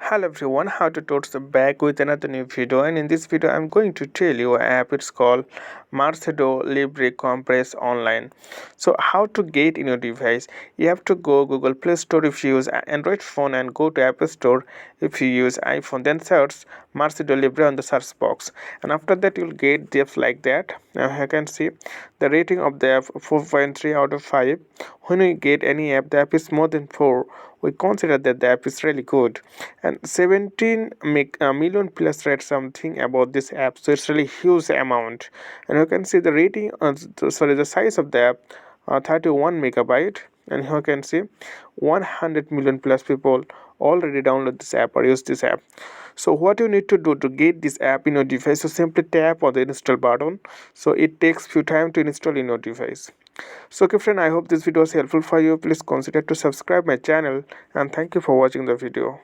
Hello everyone, how to towards the back with another new video, and in this video I'm going to tell you an app. It's called Mercedo Libre Compress Online. So how to get in your device? You have to go Google Play Store if you use Android phone, and go to App Store if you use iPhone. Then search Mercedo Libre on the search box, and after that you'll get the apps like that. Now you can see the rating of the app 4.3 out of 5. When we get any app, the app is more than 4, we consider that the app is really good. And 17 million plus read something about this app, so it's really huge amount. And you can see the rating, the size of the app, 31 megabyte. And you can see 100 million plus people already download this app or use this app. So what you need to do to get this app in your device, so simply tap on the install button. So it takes few time to install in your device. So okay friend, I hope this video was helpful for you. Please consider to subscribe my channel, and thank you for watching the video.